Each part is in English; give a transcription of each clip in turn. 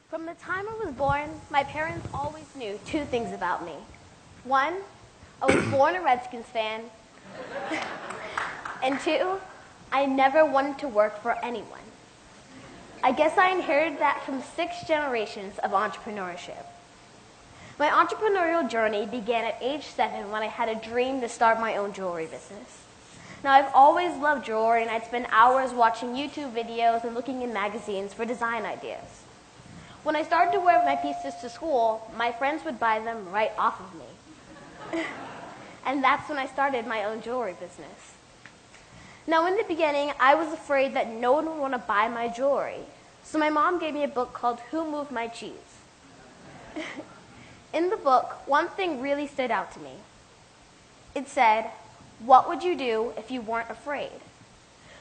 From the time I was born, my parents always knew two things about me. One, I was born a Redskins fan. And two, I never wanted to work for anyone. I guess I inherited that from 6 generations of entrepreneurship. My entrepreneurial journey began at age 7 when I had a dream to start my own jewelry business. Now, I've always loved jewelry, and I'd spend hours watching YouTube videos and looking in magazines for design ideas. When I started to wear my pieces to school, my friends would buy them right off of me. And that's when I started my own jewelry business. Now, in the beginning, I was afraid that no one would want to buy my jewelry. So my mom gave me a book called Who Moved My Cheese? In the book, one thing really stood out to me. It said, "What would you do if you weren't afraid?"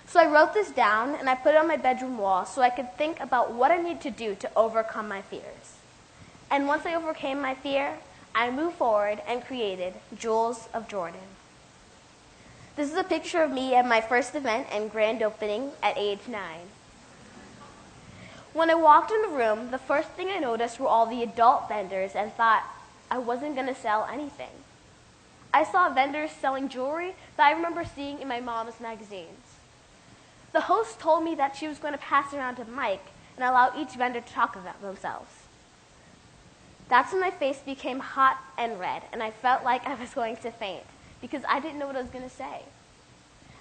So I wrote this down and I put it on my bedroom wall so I could think about what I need to do to overcome my fears. And once I overcame my fear, I moved forward and created Jewels of Jordan. This is a picture of me at my first event and grand opening at age 9. When I walked in the room, the first thing I noticed were all the adult vendors and thought I wasn't going to sell anything. I saw vendors selling jewelry that I remember seeing in my mom's magazines. The host told me that she was going to pass around a mic and allow each vendor to talk about themselves. That's when my face became hot and red, and I felt like I was going to faint because I didn't know what I was going to say.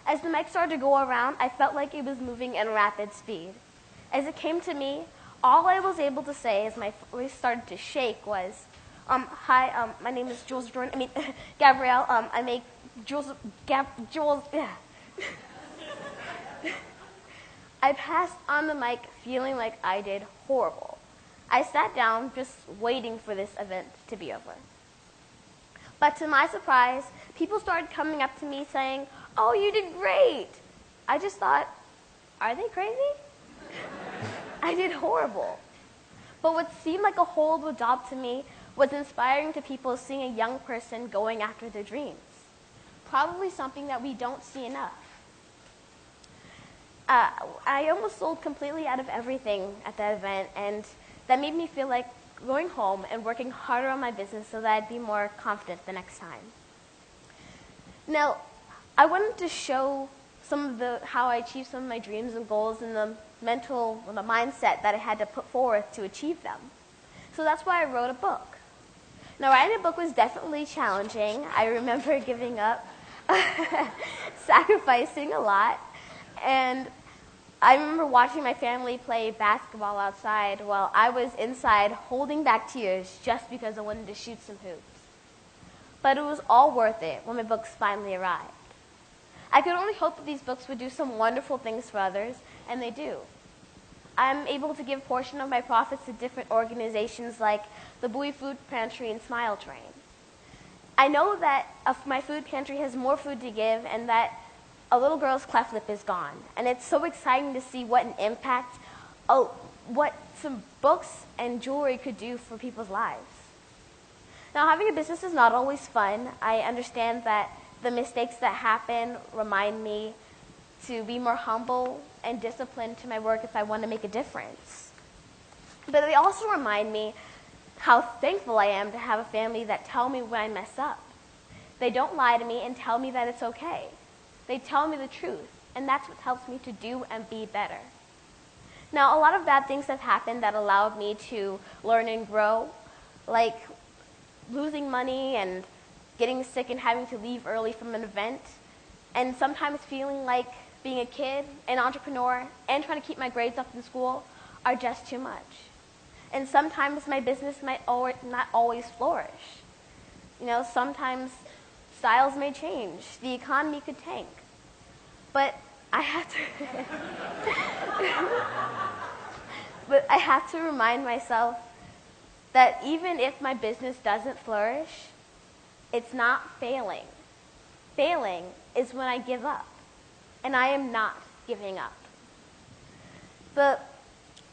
As the mic started to go around, I felt like it was moving in rapid speed. As it came to me, all I was able to say as my voice started to shake was, "Hi, my name is Jules Jordan. Gabrielle. I make Jules. Yeah." I passed on the mic feeling like I did horrible. I sat down just waiting for this event to be over. But to my surprise, people started coming up to me saying, "Oh, you did great." I just thought, are they crazy? I did horrible. But what seemed like a horrible job to me was inspiring to people seeing a young person going after their dreams. Probably something that we don't see enough. I almost sold completely out of everything at that event, and that made me feel like going home and working harder on my business so that I'd be more confident the next time. Now, I wanted to show how I achieved some of my dreams and goals and the mindset that I had to put forth to achieve them. So that's why I wrote a book. Now, writing a book was definitely challenging. I remember giving up, sacrificing a lot, and I remember watching my family play basketball outside while I was inside holding back tears just because I wanted to shoot some hoops. But it was all worth it when my books finally arrived. I could only hope that these books would do some wonderful things for others, and they do. I'm able to give a portion of my profits to different organizations like the Bowie Food Pantry and Smile Train. I know that my food pantry has more food to give and that a little girl's cleft lip is gone. And it's so exciting to see what an impact, what some books and jewelry could do for people's lives. Now, having a business is not always fun. I understand that the mistakes that happen remind me to be more humble and disciplined to my work if I want to make a difference. But they also remind me how thankful I am to have a family that tell me when I mess up. They don't lie to me and tell me that it's okay. They tell me the truth, and that's what helps me to do and be better. Now, a lot of bad things have happened that allowed me to learn and grow, like losing money and getting sick and having to leave early from an event, and sometimes feeling like being a kid, an entrepreneur, and trying to keep my grades up in school are just too much. And sometimes my business might not always flourish. Sometimes styles may change. The economy could tank. But I have to remind myself that even if my business doesn't flourish, it's not failing. Failing is when I give up. And I am not giving up. The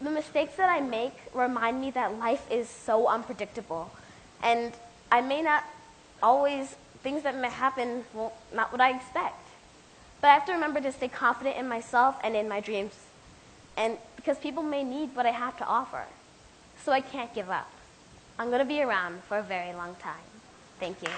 mistakes that I make remind me that life is so unpredictable. And I may not always, things that may happen, not what I expect. But I have to remember to stay confident in myself and in my dreams. And because people may need what I have to offer. so I can't give up. I'm going to be around for a very long time. Thank you.